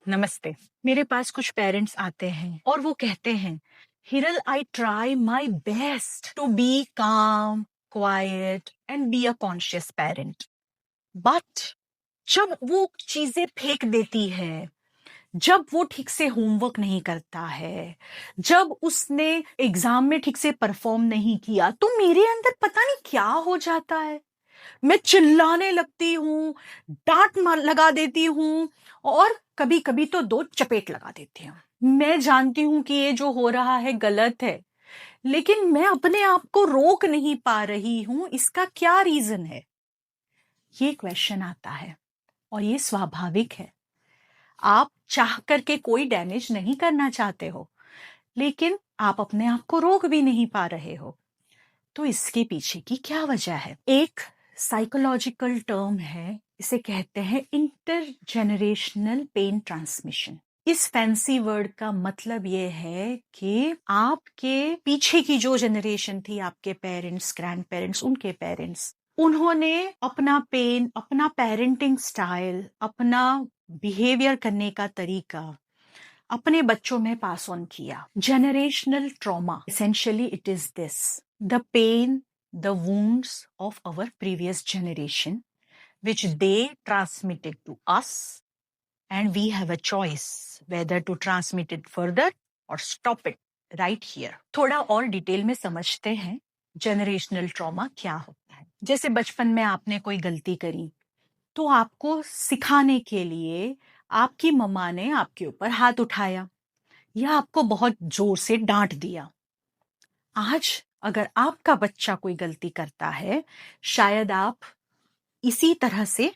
नमस्ते। मेरे पास कुछ पेरेंट्स आते हैं और वो कहते हैं, Hiral I try my best to be calm, quiet and be a conscious parent, but जब वो चीजें फेंक देती है, जब वो ठीक से होमवर्क नहीं करता है, जब उसने एग्जाम में ठीक से परफॉर्म नहीं किया, तो मेरे अंदर पता नहीं क्या हो जाता है। मैं चिल्लाने लगती हूँ, लगा देती हूँ और कभी कभी तो दो चपेट लगा देती हूँ। मैं जानती हूँ कि ये जो हो रहा है गलत है, लेकिन मैं अपने आप को रोक नहीं पा रही हूँ। इसका क्या रीजन है? ये क्वेश्चन आता है और ये स्वाभाविक है। आप चाह करके कोई डैमेज नहीं करना चाहते हो, लेकिन आप अपने आप को रोक भी नहीं पा रहे हो। तो इसके पीछे की क्या वजह है? एक साइकोलॉजिकल टर्म है, इसे कहते हैं इंटरजेनरेशनल पेन ट्रांसमिशन। इस फैंसी वर्ड का मतलब ये है कि आपके पीछे की जो जनरेशन थी, आपके पेरेंट्स, ग्रैंड पेरेंट्स, उनके पेरेंट्स, उन्होंने अपना पेन, अपना पेरेंटिंग स्टाइल, अपना बिहेवियर करने का तरीका अपने बच्चों में पास ऑन किया। Generational trauma, essentially it is this: the pain, the wounds of our previous generation which they transmitted to us, and we have a choice whether to transmit it further or stop it right here. थोड़ा और detail में समझते हैं generational trauma क्या होता है। जैसे बचपन में आपने कोई गलती करी, तो आपको सिखाने के लिए आपकी मम्मा ने आपके ऊपर हाथ उठाया या आपको बहुत जोर से डांट दिया। आज अगर आपका बच्चा कोई गलती करता है, शायद आप इसी तरह से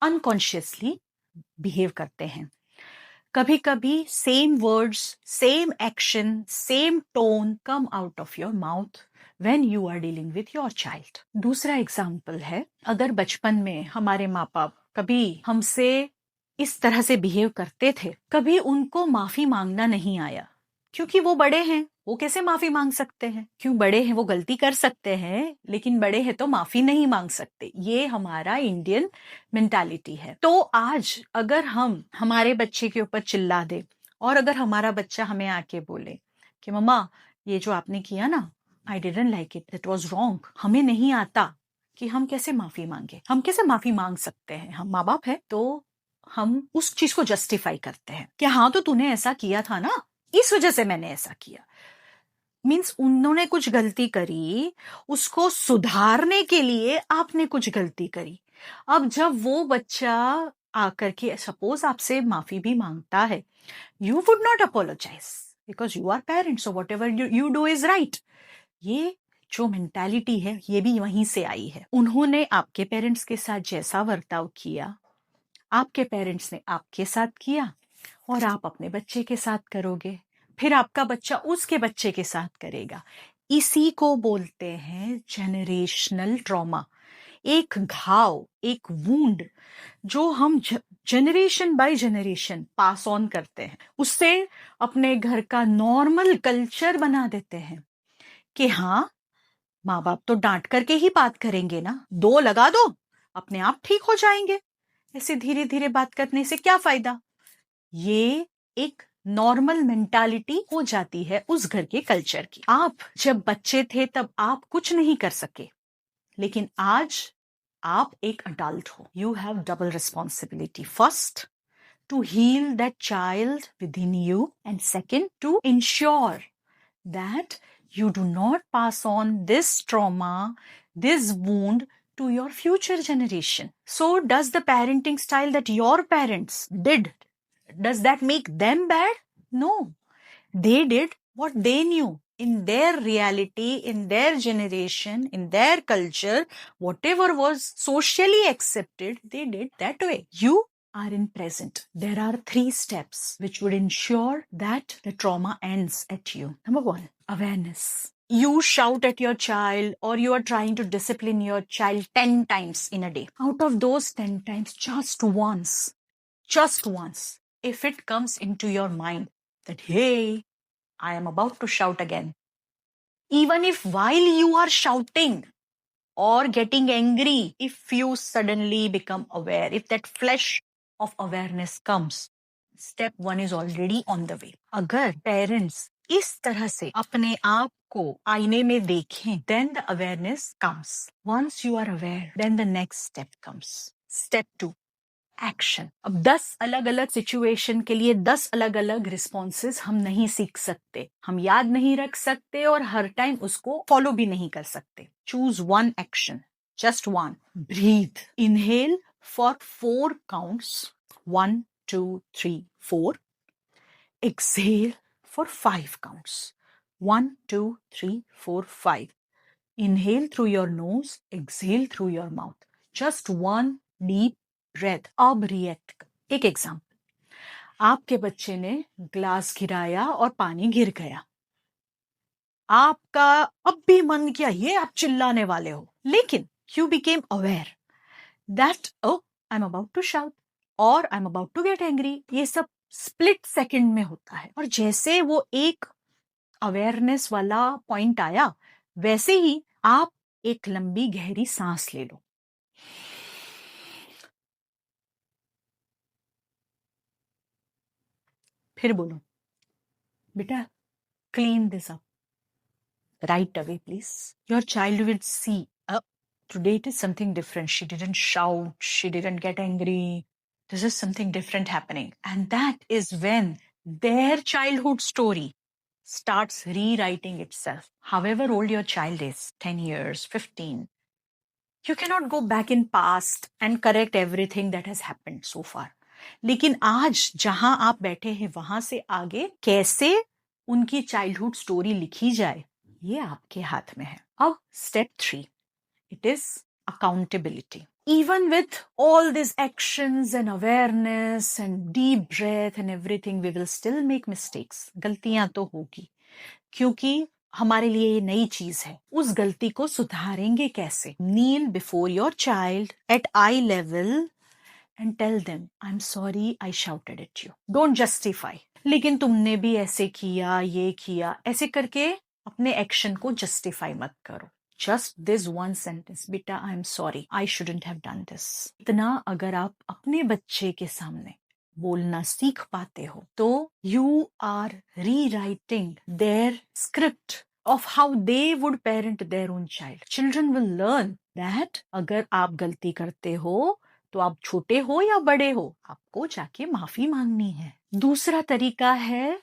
अनकॉन्शियसली बिहेव करते हैं। कभी कभी same words, same action, same tone come out of your mouth when you are dealing with your child. दूसरा एग्जाम्पल है, अगर बचपन में हमारे माँ बाप कभी हमसे इस तरह से बिहेव करते थे, कभी उनको माफी मांगना नहीं आया, क्योंकि वो बड़े हैं, वो कैसे माफी मांग सकते हैं? क्यों? बड़े हैं, वो गलती कर सकते हैं, लेकिन बड़े हैं तो माफी नहीं मांग सकते। ये हमारा इंडियन मेंटालिटी है। तो आज अगर हम हमारे बच्चे के ऊपर चिल्ला दे और अगर हमारा बच्चा हमें आके बोले कि मम्मा, ये जो आपने किया ना, I didn't like it, that was wrong, हमें नहीं आता कि हम कैसे माफी मांगे, हम कैसे माफी मांग सकते हैं, हम माँ बाप है। तो हम उस चीज को जस्टिफाई करते हैं कि हाँ, तो तूने ऐसा किया था ना, इस वजह से मैंने ऐसा किया। मीन्स उन्होंने कुछ गलती करी, उसको सुधारने के लिए आपने कुछ गलती करी। अब जब वो बच्चा आकर के सपोज आपसे माफी भी मांगता है, you would not apologise because you are parents, so whatever you do is right. ये जो मेंटालिटी है, ये भी वहीं से आई है। उन्होंने आपके पेरेंट्स के साथ जैसा बर्ताव किया, आपके पेरेंट्स ने आपके साथ किया और आप अपने बच्चे के साथ करोगे, फिर आपका बच्चा उसके बच्चे के साथ करेगा। इसी को बोलते हैं जनरेशनल ट्रॉमा। एक घाव, एक वुंड जो हम generation by generation pass on करते हैं, उससे अपने घर का नॉर्मल कल्चर बना देते हैं कि हाँ, माँ बाप तो डांट करके ही बात करेंगे ना, दो लगा दो, अपने आप ठीक हो जाएंगे, ऐसे धीरे धीरे बात करने से क्या फायदा। ये एक नॉर्मल मेंटालिटी हो जाती है उस घर के कल्चर की। आप जब बच्चे थे तब आप कुछ नहीं कर सके, लेकिन आज आप एक अडल्ट हो। You have double responsibility, first to heal that child within you, and second to ensure that you do not pass on this trauma, this wound to your future generation. So does the parenting style that your parents did, does that make them bad? No. They did what they knew in their reality, in their generation, in their culture. Whatever was socially accepted, they did that way. You are in present. There are 3 steps which would ensure that the trauma ends at you. Number 1, awareness. You shout at your child or you are trying to discipline your child 10 times in a day. Out of those 10 times, just once, if it comes into your mind that, hey, I am about to shout again, even if while you are shouting or getting angry, if you suddenly become aware, if that flash of awareness comes, step 1 is already on the way. अगर parents इस तरह से अपने आप को आईने में देखें, then the awareness comes. Once you are aware, then the next step comes. Step 2, action. अब 10 अलग अलग सिचुएशन के लिए 10 अलग अलग रिस्पॉन्सेज हम नहीं सीख सकते, हम याद नहीं रख सकते और हर टाइम उसको फॉलो भी नहीं कर सकते. Choose one action, just one. Breathe. Inhale for 4 counts. 1 2 3 4. Exhale for 5 counts. 1 2 3 4 5. Inhale through your nose, exhale through your mouth. Just one deep breath. अब रिएक्ट. एक एग्जाम्पल. आपके बच्चे ने ग्लास गिराया और पानी गिर गया. आपका अब भी मन किया ये आप चिल्लाने वाले हो, लेकिन you became aware that I am about to shout और I am about to get angry. ये सब स्प्लिट सेकंड में होता है. और जैसे वो एक अवेयरनेस वाला पॉइंट आया, वैसे ही आप एक लंबी गहरी सांस ले लो. फिर बोलो, बेटा clean this up right away, please. Your child will see, today it is something different. She didn't shout, she didn't get angry. This is something different happening. And that is when their childhood story starts rewriting itself. However old your child is, 10 years, 15, you cannot go back in past and correct everything that has happened so far. लेकिन आज जहां आप बैठे हैं वहां से आगे कैसे उनकी चाइल्डहुड स्टोरी लिखी जाए, ये आपके हाथ में है. अब step 3, it is accountability. Even with all these actions and awareness and deep breath and everything, we will still make mistakes. गलतियां तो होगी, क्योंकि हमारे लिए ये नई चीज है. उस गलती को सुधारेंगे कैसे? Kneel before your child at eye level and tell them, I'm sorry I shouted at you. Don't justify. लेकिन तुमने भी ऐसे किया, ये किया, ऐसे करके अपने एक्शन को जस्टिफाई मत करो. Just this one sentence, बेटा I am sorry, I shouldn't have done this. इतना अगर आप अपने बच्चे के सामने बोलना सीख पाते हो, तो you are rewriting their script of how they would parent their own child. Children will learn that अगर आप गलती करते हो तो आप छोटे हो या बड़े हो, आपको जाके माफी मांगनी है. दूसरा तरीका है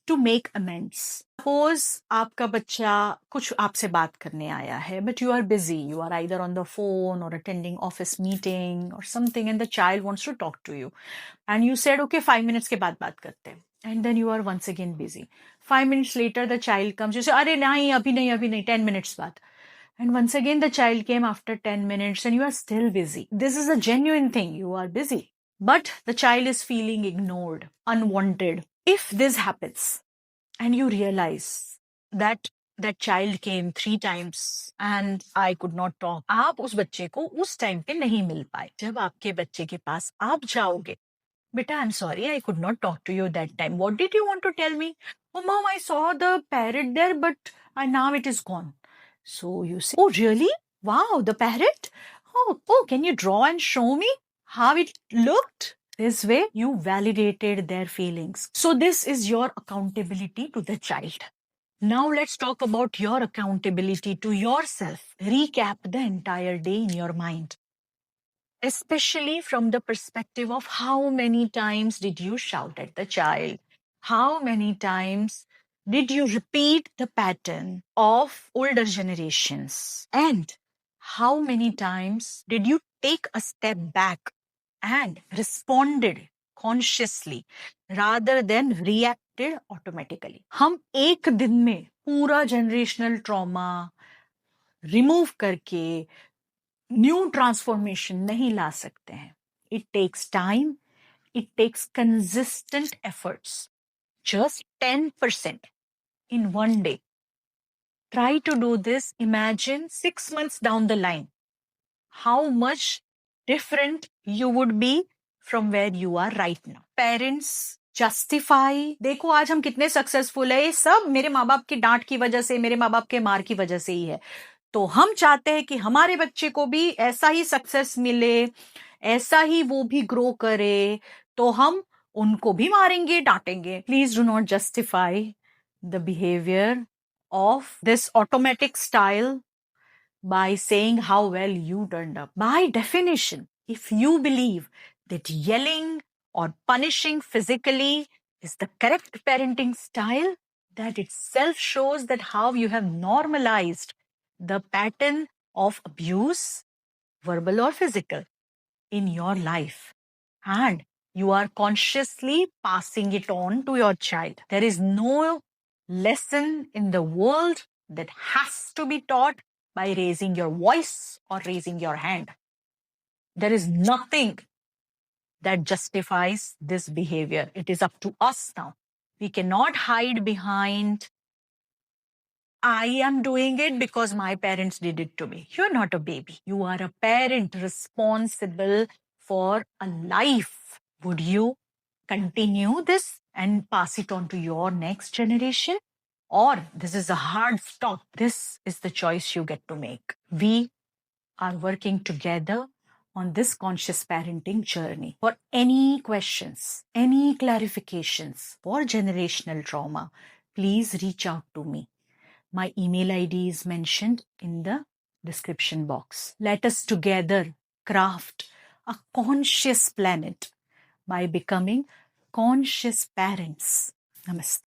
टू मेक अमेंड्स. सपोज आपका बच्चा कुछ आपसे बात करने आया है, but you are busy, you are either on the phone और अटेंडिंग ऑफिस मीटिंग और something, and the child wants to talk to you and you said okay 5 minutes के बाद बात करते हैं, and then you are once again busy. 5 minutes later the child comes, you say अरे नहीं अभी नहीं 10 minutes बाद, and once again the child came after 10 minutes and you are still busy. This is a genuine thing, you are busy, but the child is feeling ignored, unwanted. If this happens and you realize that that child came 3 times and I could not talk, आप उस बच्चे को उस time पे नहीं मिल पाए. जब आपके बच्चे के पास आप जाओगे, बेटा I'm sorry I could not talk to you that time, what did you want to tell me? Oh mom, I saw the parrot there but now it is gone. So you say, oh really, wow, the parrot, oh can you draw and show me how it looked? This way you validated their feelings. So this is your accountability to the child. Now let's talk about your accountability to yourself. Recap the entire day in your mind, especially from the perspective of how many times did you shout at the child? How many times did you repeat the pattern of older generations? And how many times did you take a step back and responded consciously rather than reacted automatically? हम एक दिन में पूरा generational trauma remove करके new transformation नहीं ला सकते हैं. It takes time, it takes consistent efforts. जस्ट 10% in one day. Try to do this. Imagine 6 months down the line, how much different you would be from where you are right now. Parents justify, देखो आज हम कितने successful है, ये सब मेरे माँ बाप की डांट की वजह से, मेरे माँ बाप के मार की वजह से ही है. तो हम चाहते हैं कि हमारे बच्चे को भी ऐसा ही सक्सेस मिले, ऐसा ही वो भी ग्रो करे, तो हम उनको भी मारेंगे, डांटेंगे. Please do not justify the behavior of this automatic style by saying how well you turned up. By definition, if you believe that yelling or punishing physically is the correct parenting style, that itself shows that how you have normalized the pattern of abuse, verbal or physical, in your life. And you are consciously passing it on to your child. There is no lesson in the world that has to be taught by raising your voice or raising your hand. There is nothing that justifies this behavior. It is up to us now. We cannot hide behind, I am doing it because my parents did it to me. You're not a baby. You are a parent responsible for a life. Would you continue this and pass it on to your next generation? Or this is a hard stop. This is the choice you get to make. We are working together on this conscious parenting journey. For any questions, any clarifications for generational trauma, please reach out to me. My email ID is mentioned in the description box. Let us together craft a conscious planet by becoming conscious parents. Namaste.